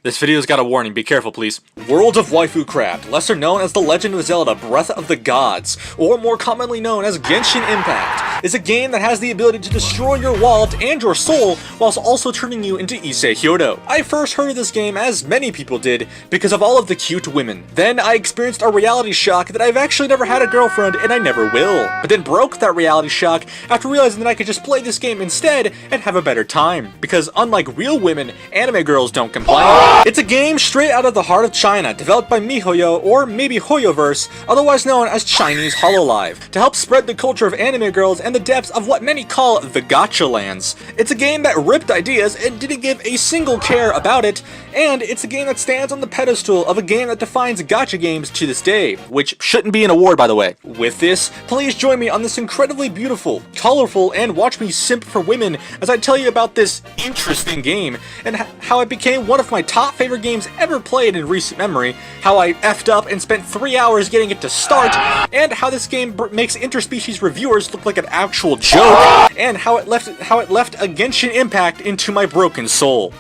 This video's got a warning, be careful please. World of Waifucraft, lesser known as The Legend of Zelda Breath of the Gods, or more commonly known as Genshin Impact, is a game that has the ability to destroy your wallet and your soul, whilst also turning you into Issei Hyodo. I first heard of this game, as many people did, because of all of the cute women. Then I experienced a reality shock that I've actually never had a girlfriend, and I never will. But then broke that reality shock after realizing that I could just play this game instead and have a better time. Because unlike real women, anime girls don't complain. It's a game straight out of the heart of China, developed by MiHoYo, or maybe Hoyoverse, otherwise known as Chinese Hololive, to help spread the culture of anime girls and the depths of what many call the gacha lands. It's a game that ripped ideas and didn't give a single care about it, and it's a game that stands on the pedestal of a game that defines gacha games to this day, which shouldn't be an award by the way. With this, please join me on this incredibly beautiful, colorful, and watch me simp for women as I tell you about this interesting game, and how it became one of my top favorite games ever played in recent memory, how I effed up and spent 3 hours getting it to start, and how this game makes interspecies reviewers look like an actual joke, and how it left a Genshin Impact into my broken soul.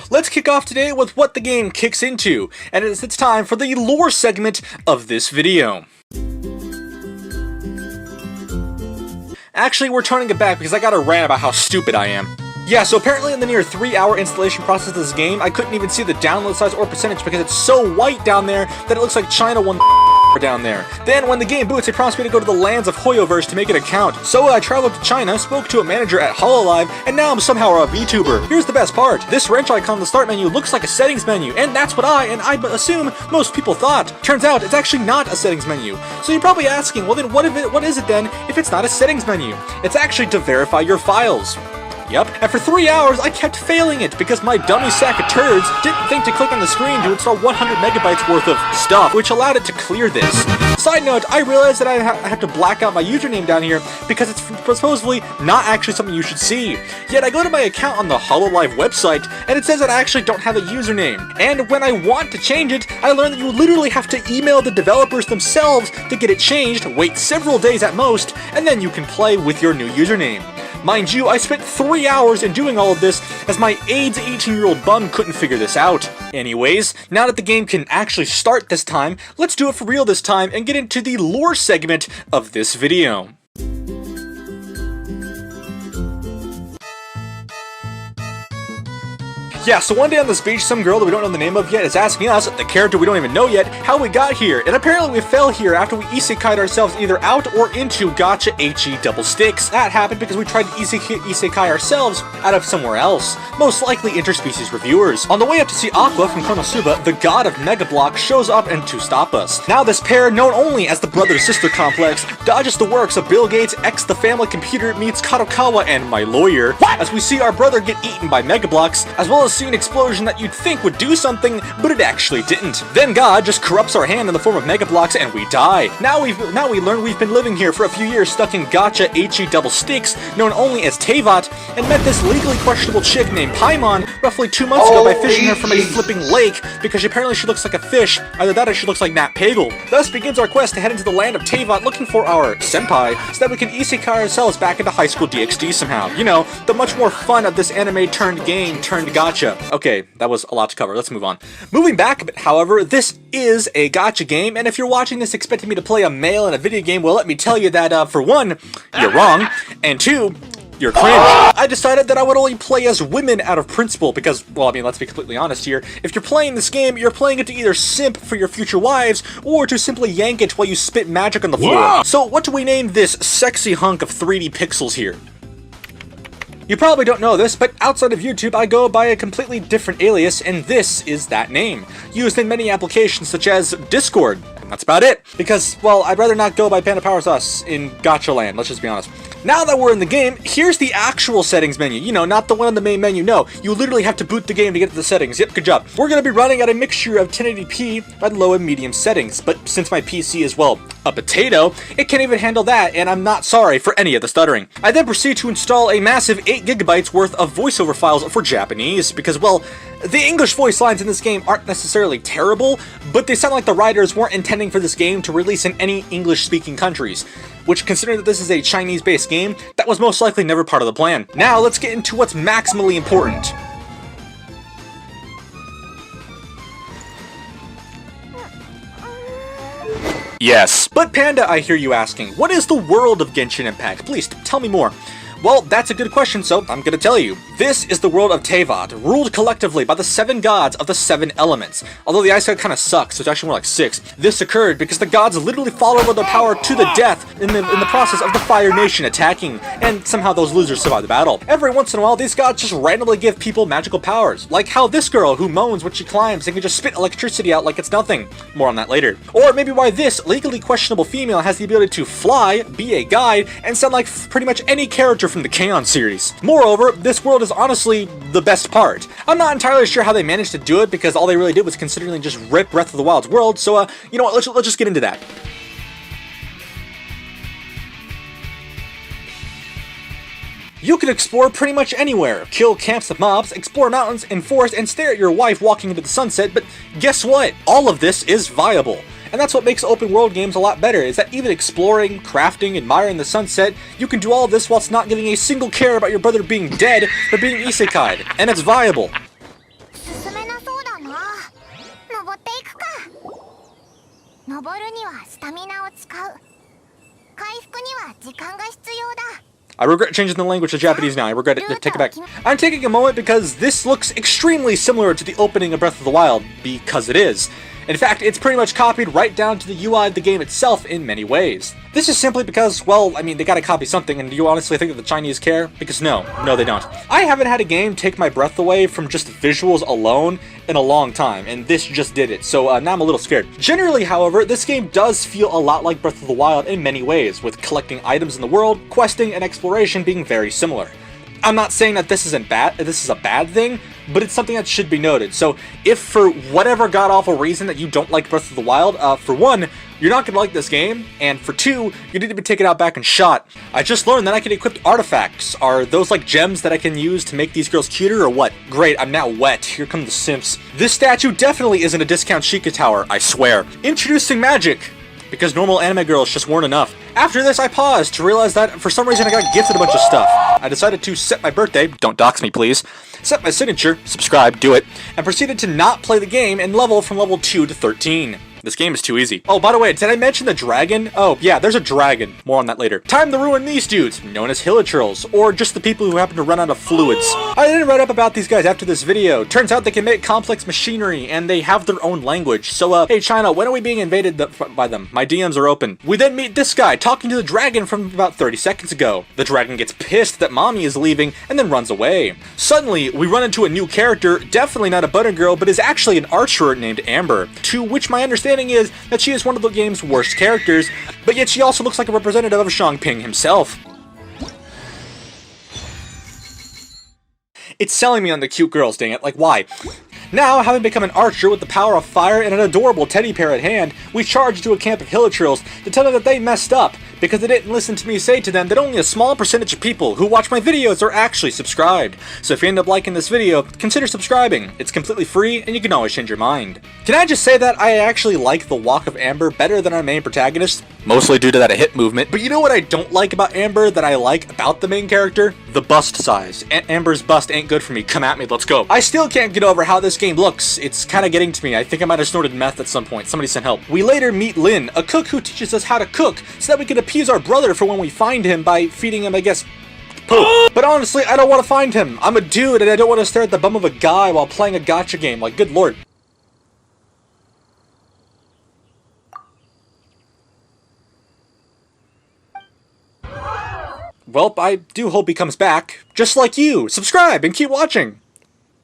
Let's kick off today with what the game kicks into, and it's time for the lore segment of this video. Actually, we're turning it back because I got a rant about how stupid I am. Yeah, so apparently in the near 3-hour installation process of this game, I couldn't even see the download size or percentage because it's so white down there that it looks like China won down there. Then when the game boots, they promised me to go to the lands of Hoyoverse to make it count. So I traveled to China, spoke to a manager at Hololive, and now I'm somehow a VTuber. Here's the best part. This wrench icon on the start menu looks like a settings menu, and that's what I assume most people thought. Turns out it's actually not a settings menu. So you're probably asking, well then what is it then if it's not a settings menu? It's actually to verify your files. Yep, and for 3 hours I kept failing it because my dummy sack of turds didn't think to click on the screen to install 100 megabytes worth of stuff, which allowed it to clear this. Side note, I realized that I have to black out my username down here because it's supposedly not actually something you should see. Yet I go to my account on the Hololive website and it says that I actually don't have a username. And when I want to change it, I learned that you literally have to email the developers themselves to get it changed, wait several days at most, and then you can play with your new username. Mind you, I spent 3 hours in doing all of this as my AIDS 18-year-old bum couldn't figure this out. Anyways, now that the game can actually start this time, let's do it for real this time and get into the lore segment of this video. Yeah, so one day on this beach, some girl that we don't know the name of yet is asking us, the character we don't even know yet, how we got here. And apparently we fell here after we isekai'd ourselves either out or into gacha HE double sticks. That happened because we tried to isekai ourselves out of somewhere else, most likely interspecies reviewers. On the way up to see Aqua from Konosuba, the god of Mega Block shows up and to stop us. Now this pair, known only as the brother-sister complex, dodges the works of Bill Gates, the family computer meets Kadokawa and my lawyer, as we see our brother get eaten by Mega Blocks, as well as see an explosion that you'd think would do something, but it actually didn't. Then God just corrupts our hand in the form of Mega Blocks and we die. Now we learn we've been living here for a few years stuck in gacha HE double sticks, known only as Teyvat, and met this legally questionable chick named Paimon roughly 2 months ago by fishing her from a flipping lake because apparently she looks like a fish, either that or she looks like Nat Pagel. Thus begins our quest to head into the land of Teyvat looking for our senpai so that we can isekai ourselves back into high school DxD somehow. You know, the much more fun of this anime turned game turned gacha. Okay, that was a lot to cover. Let's move on. Moving back a bit, however, this is a gacha game, and if you're watching this expecting me to play a male in a video game, well, let me tell you that, for one, you're wrong, and two, you're cringe. I decided that I would only play as women out of principle because, well, I mean, let's be completely honest here. If you're playing this game, you're playing it to either simp for your future wives or to simply yank it while you spit magic on the floor. Whoa. So what do we name this sexy hunk of 3D pixels here? You probably don't know this, but outside of YouTube, I go by a completely different alias, and this is that name, used in many applications such as Discord. And that's about it, because, well, I'd rather not go by PandaPowerSauce in Gacha Land, let's just be honest. Now that we're in the game, here's the actual settings menu. You know, not the one on the main menu, no. You literally have to boot the game to get to the settings. Yep, good job. We're gonna be running at a mixture of 1080p at low and medium settings, but since my PC is, well, a potato, it can't even handle that, and I'm not sorry for any of the stuttering. I then proceed to install a massive 8 gigabytes worth of voiceover files for Japanese, because, well, The English voice lines in this game aren't necessarily terrible, but they sound like the writers weren't intending for this game to release in any English-speaking countries, which, considering that this is a Chinese-based game, that was most likely never part of the plan. Now, let's get into what's maximally important. Yes. But Panda, I hear you asking, what is the world of Genshin Impact? Please, tell me more. Well, that's a good question, so I'm gonna tell you. This is the world of Teyvat, ruled collectively by the 7 gods of the 7 elements. Although the Ice God kinda sucks, so it's actually more like 6. This occurred because the gods literally fought over their power to the death in the process of the Fire Nation attacking, and somehow those losers survived the battle. Every once in a while, these gods just randomly give people magical powers, like how this girl who moans when she climbs and can just spit electricity out like it's nothing. More on that later. Or maybe why this legally questionable female has the ability to fly, be a guide, and sound like pretty much any character from the K-On! Series. Moreover, this world is honestly the best part. I'm not entirely sure how they managed to do it, because all they really did was considerably just rip Breath of the Wild's world, so you know what, let's just get into that. You can explore pretty much anywhere, kill camps of mobs, explore mountains and forests, and stare at your wife walking into the sunset, but guess what? All of this is viable. And that's what makes open world games a lot better, is that even exploring, crafting, admiring the sunset, you can do all this whilst not giving a single care about your brother being dead for being isekai'd, and it's viable. I regret changing the language to Japanese now. I regret it. Take it back. I'm taking a moment because this looks extremely similar to the opening of Breath of the Wild, because it is. In fact, it's pretty much copied right down to the UI of the game itself in many ways. This is simply because, well, I mean, they gotta copy something, and do you honestly think that the Chinese care? Because no, they don't. I haven't had a game take my breath away from just visuals alone in a long time, and this just did it, so now I'm a little scared. Generally, however, this game does feel a lot like Breath of the Wild in many ways, with collecting items in the world, questing, and exploration being very similar. I'm not saying that this is a bad thing, but it's something that should be noted. So if for whatever god-awful reason that you don't like Breath of the Wild, for one, you're not going to like this game, and for two, you need to be taken out back and shot. I just learned that I can equip artifacts. Are those like gems that I can use to make these girls cuter or what? Great, I'm now wet. Here come the simps. This statue definitely isn't a discount Sheikah Tower, I swear. Introducing magic! Because normal anime girls just weren't enough. After this, I paused to realize that for some reason I got gifted a bunch of stuff. I decided to set my birthday, don't dox me please, set my signature, subscribe, do it, and proceeded to not play the game and level from level 2 to 13. This game is too easy. Oh, by the way, did I mention the dragon? Oh, yeah, there's a dragon. More on that later. Time to ruin these dudes, known as hilichurls, or just the people who happen to run out of fluids. I didn't write up about these guys after this video. Turns out they can make complex machinery, and they have their own language. So, hey China, when are we being invaded by them? My DMs are open. We then meet this guy talking to the dragon from about 30 seconds ago. The dragon gets pissed that mommy is leaving, and then runs away. Suddenly, we run into a new character, definitely not a butter girl, but is actually an archer named Amber, to which my understanding is that she is one of the game's worst characters, but yet she also looks like a representative of Xiangping himself. It's selling me on the cute girls, dang it, like why? Now, having become an archer with the power of fire and an adorable teddy bear at hand, we charge into a camp of hilichurls to tell them that they messed up, because they didn't listen to me say to them that only a small percentage of people who watch my videos are actually subscribed. So if you end up liking this video, consider subscribing. It's completely free, and you can always change your mind. Can I just say that I actually like the walk of Amber better than our main protagonist? Mostly due to that hip movement. But you know what I don't like about Amber that I like about the main character? The bust size. Amber's bust ain't good for me. Come at me, let's go. I still can't get over how this game looks. It's kind of getting to me. I think I might have snorted meth at some point. Somebody send help. We later meet Lin, a cook who teaches us how to cook so that we can appease our brother for when we find him by feeding him, I guess, poop. But honestly, I don't want to find him. I'm a dude and I don't want to stare at the bum of a guy while playing a gacha game. Like, good lord. Well, I do hope he comes back. Just like you. Subscribe and keep watching.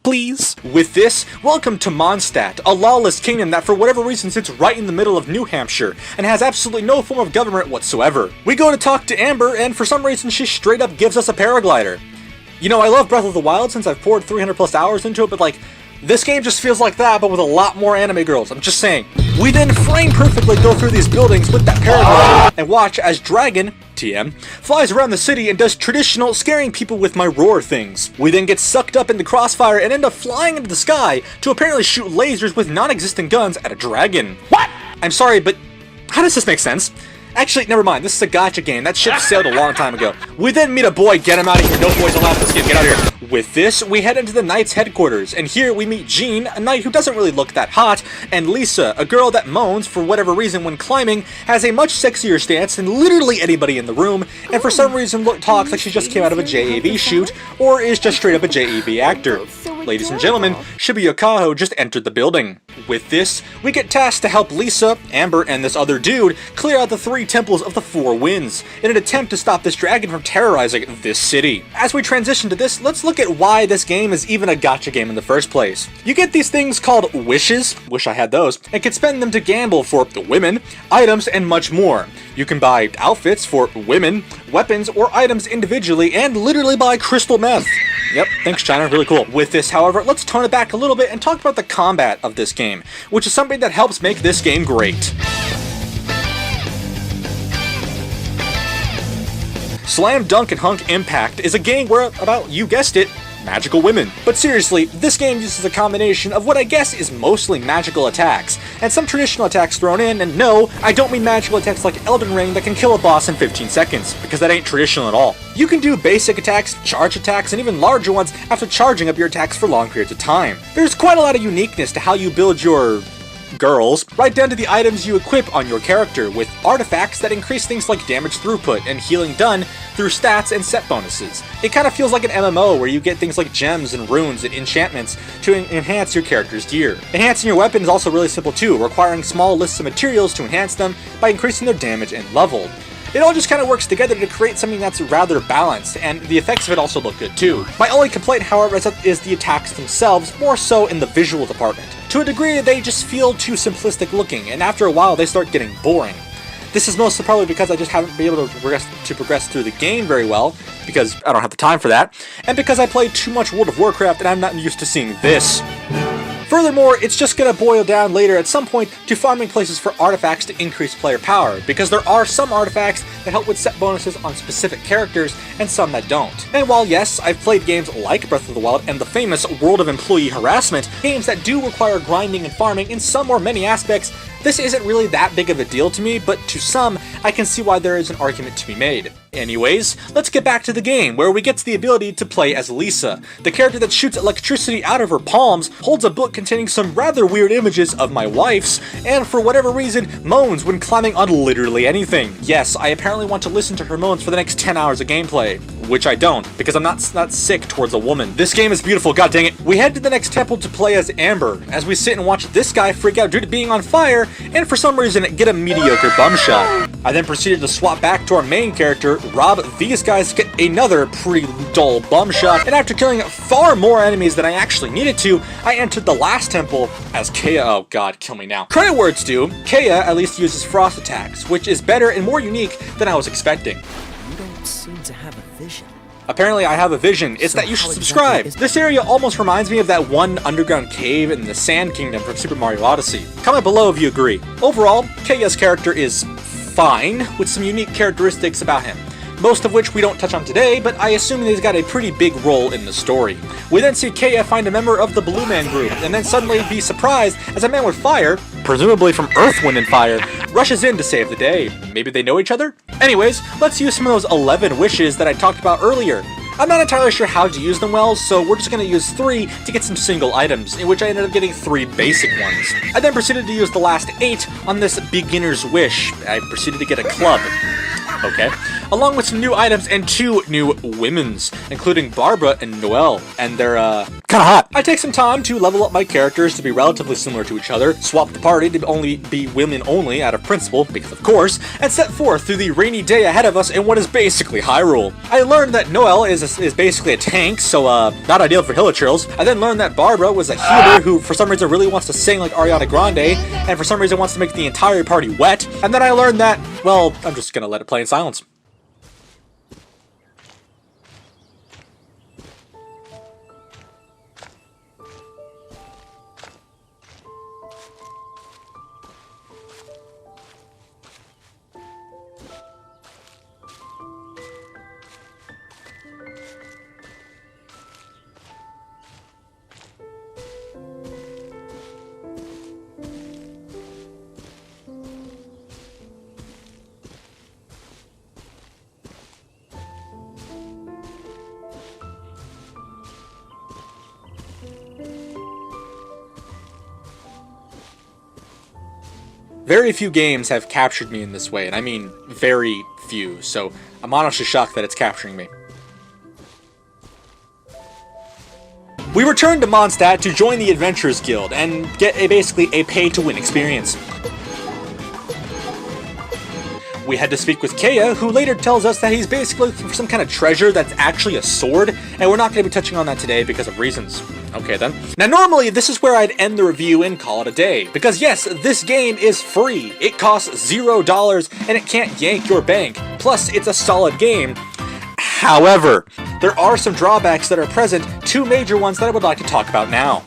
Please. With this, welcome to Mondstadt, a lawless kingdom that for whatever reason sits right in the middle of New Hampshire, and has absolutely no form of government whatsoever. We go to talk to Amber, and for some reason she straight up gives us a paraglider. You know, I love Breath of the Wild since I've poured 300 plus hours into it, but like, this game just feels like that, but with a lot more anime girls, I'm just saying. We then frame perfectly go through these buildings with that paraglider and watch as Dragon, TM, flies around the city and does traditional scaring people with my roar things. We then get sucked up in the crossfire and end up flying into the sky to apparently shoot lasers with non-existent guns at a dragon. What? I'm sorry, but how does this make sense? Actually, never mind, this is a gacha game. That ship sailed a long time ago. We then meet a boy, get him out of here, no boys allowed in this game, get out of here. With this, we head into the knight's headquarters, and here we meet Jean, a knight who doesn't really look that hot, and Lisa, a girl that moans for whatever reason when climbing, has a much sexier stance than literally anybody in the room, and for some reason talks like she just came out of a JAV shoot, or is just straight up a JAV actor. Ladies and gentlemen, Shibuya Kaho just entered the building. With this, we get tasked to help Lisa, Amber, and this other dude clear out the 3 temples of the 4 winds in an attempt to stop this dragon from terrorizing this city. As we transition to this, let's look at why this game is even a gacha game in the first place. You get these things called wishes, wish I had those, and can spend them to gamble for women, items, and much more. You can buy outfits for women, weapons, or items individually, and literally buy crystal meth. Yep, thanks China, really cool. With this, however, let's tone it back a little bit and talk about the combat of this game, which is something that helps make this game great. Slam Dunk and Hunk Impact is a game where, about, you guessed it, magical women. But seriously, this game uses a combination of what I guess is mostly magical attacks, and some traditional attacks thrown in, and no, I don't mean magical attacks like Elden Ring that can kill a boss in 15 seconds, because that ain't traditional at all. You can do basic attacks, charge attacks, and even larger ones after charging up your attacks for long periods of time. There's quite a lot of uniqueness to how you build your girls, right down to the items you equip on your character, with artifacts that increase things like damage throughput and healing done through stats and set bonuses. It kind of feels like an MMO where you get things like gems and runes and enchantments to enhance your character's gear. Enhancing your weapon is also really simple too, requiring small lists of materials to enhance them by increasing their damage and level. It all just kind of works together to create something that's rather balanced, and the effects of it also look good too. My only complaint, however, is the attacks themselves, more so in the visual department. To a degree, they just feel too simplistic looking, and after a while they start getting boring. This is mostly probably because I just haven't been able to progress through the game very well, because I don't have the time for that, and because I played too much World of Warcraft and I'm not used to seeing this. Furthermore, it's just gonna boil down later at some point to farming places for artifacts to increase player power, because there are some artifacts that help with set bonuses on specific characters, and some that don't. And while yes, I've played games like Breath of the Wild and the famous World of Employee Harassment, games that do require grinding and farming in some or many aspects, this isn't really that big of a deal to me, but to some, I can see why there is an argument to be made. Anyways, let's get back to the game, where we get the ability to play as Lisa, the character that shoots electricity out of her palms, holds a book containing some rather weird images of my wife's, and for whatever reason, moans when climbing on literally anything. Yes, I apparently want to listen to her moans for the next 10 hours of gameplay, which I don't, because I'm not sick towards a woman. This game is beautiful, god dang it. We head to the next temple to play as Amber, as we sit and watch this guy freak out due to being on fire, and for some reason get a mediocre bum shot. I then proceeded to swap back to our main character, rob these guys to get another pretty dull bum shot, and after killing far more enemies than I actually needed to, I entered the last temple as Kea. Oh god, kill me now. Credit where it's due, Kea at least uses frost attacks, which is better and more unique than I was expecting. You don't seem to have a vision. Apparently I have a vision, it's that you should subscribe. This area almost reminds me of that one underground cave in the Sand Kingdom from Super Mario Odyssey. Comment below if you agree. Overall, Kea's character is fine, with some unique characteristics about him, most of which we don't touch on today, but I assume he's got a pretty big role in the story. We then see Kea find a member of the Blue Man group, and then suddenly be surprised as a man with fire, presumably from Earth, Wind, and Fire, rushes in to save the day. Maybe they know each other? Anyways, let's use some of those 11 wishes that I talked about earlier. I'm not entirely sure how to use them well, so we're just going to use 3 to get some single items, in which I ended up getting 3 basic ones. I then proceeded to use the last 8 on this beginner's wish. I proceeded to get a club. Okay. Along with some new items and 2 new women's, including Barbara and Noelle, and they're, kinda hot. I take some time to level up my characters to be relatively similar to each other, swap the party to only be women only out of principle, because of course, and set forth through the rainy day ahead of us in what is basically Hyrule. I learned that Noelle is basically a tank, so, not ideal for Hilichurls. I then learned that Barbara was a healer who, for some reason, really wants to sing like Ariana Grande, and for some reason wants to make the entire party wet. And then I learned that, well, I'm just gonna let it play in silence. Very few games have captured me in this way, and I mean very few, so I'm honestly shocked that it's capturing me. We returned to Mondstadt to join the Adventurers Guild and get basically a pay-to-win experience. We had to speak with Kea, who later tells us that he's basically looking for some kind of treasure that's actually a sword, and we're not going to be touching on that today because of reasons. Okay then. Now normally this is where I'd end the review and call it a day, because yes, this game is free. It costs $0 and it can't yank your bank. Plus, it's a solid game. However, there are some drawbacks that are present, two major ones that I would like to talk about now.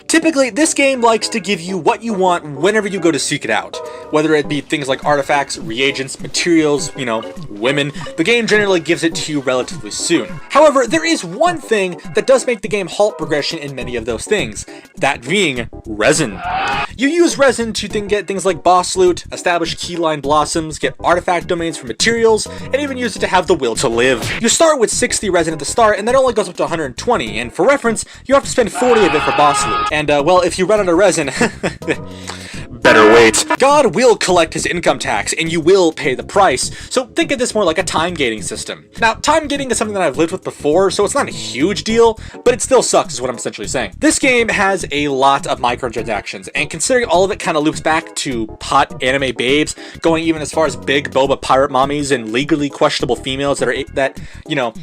Typically, this game likes to give you what you want whenever you go to seek it out. Whether it be things like artifacts, reagents, materials, women, the game generally gives it to you relatively soon. However, there is one thing that does make the game halt progression in many of those things, that being resin. You use resin to get things like boss loot, establish keyline blossoms, get artifact domains for materials, and even use it to have the will to live. You start with 60 resin at the start, and that only goes up to 120, and for reference, you have to spend 40 of it for boss loot. And, well, if you run out of resin, better wait. God will collect his income tax, and you will pay the price, so think of this more like a time gating system. Now, time gating is something that I've lived with before, so it's not a huge deal, but it still sucks is what I'm essentially saying. This game has a lot of microtransactions, and considering all of it kind of loops back to hot anime babes, going even as far as big boba pirate mommies and legally questionable females that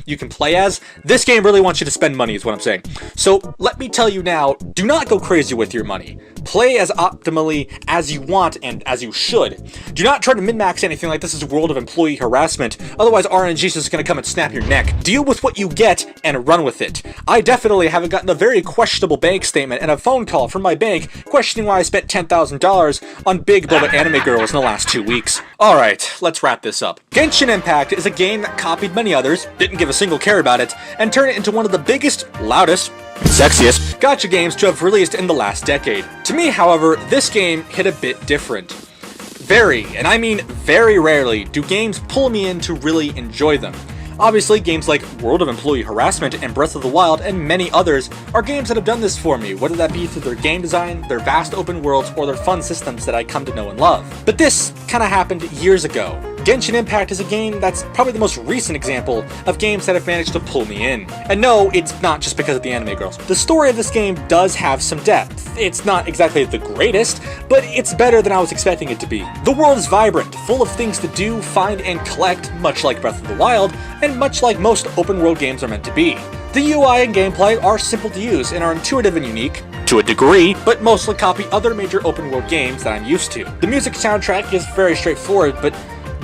you can play as, this game really wants you to spend money is what I'm saying. So let me tell you now, do not go crazy with your money. Play as optimally as you want and as you should. Do not try to min-max anything like this is a world of employee harassment, otherwise RNG is just going to come and snap your neck. Deal with what you get and run with it. I definitely haven't gotten a very questionable bank statement and a phone call from my bank questioning why I spent $10,000 on big boba anime girls in the last 2 weeks. Alright, let's wrap this up. Genshin Impact is a game that copied many others, didn't give a single care about it, and turned it into one of the biggest, loudest, sexiest gacha games to have released in the last decade. To me, however, this game hit a bit different. Very, and I mean very rarely, do games pull me in to really enjoy them. Obviously, games like World of Employee Harassment and Breath of the Wild and many others are games that have done this for me, whether that be through their game design, their vast open worlds, or their fun systems that I come to know and love. But this kinda happened years ago. Genshin Impact is a game that's probably the most recent example of games that have managed to pull me in. And no, it's not just because of the anime girls. The story of this game does have some depth. It's not exactly the greatest, but it's better than I was expecting it to be. The world is vibrant, full of things to do, find, and collect, much like Breath of the Wild, and much like most open world games are meant to be. The UI and gameplay are simple to use and are intuitive and unique, to a degree, but mostly copy other major open world games that I'm used to. The music soundtrack is very straightforward, but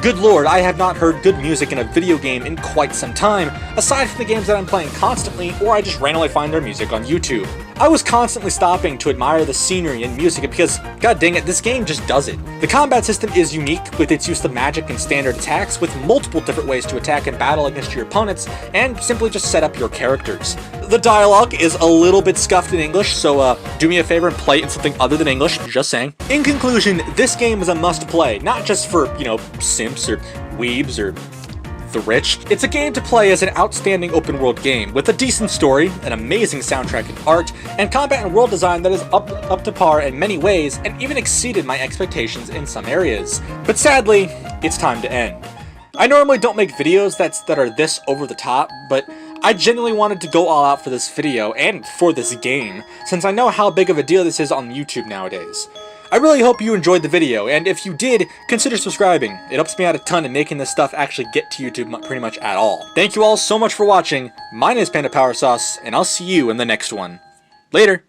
good lord, I have not heard good music in a video game in quite some time, aside from the games that I'm playing constantly, or I just randomly find their music on YouTube. I was constantly stopping to admire the scenery and music because, god dang it, this game just does it. The combat system is unique with its use of magic and standard attacks, with multiple different ways to attack and battle against your opponents, and simply just set up your characters. The dialogue is a little bit scuffed in English, so do me a favor and play it in something other than English, just saying. In conclusion, this game is a must-play, not just for, simps or weebs or the rich. It's a game to play as an outstanding open world game with a decent story, an amazing soundtrack and art, and combat and world design that is up to par in many ways and even exceeded my expectations in some areas. But sadly, it's time to end. I normally don't make videos that are this over the top, but I genuinely wanted to go all out for this video and for this game, since I know how big of a deal this is on YouTube nowadays. I really hope you enjoyed the video, and if you did, consider subscribing. It helps me out a ton in making this stuff actually get to YouTube pretty much at all. Thank you all so much for watching. My name is PandaPowerSauce, and I'll see you in the next one. Later!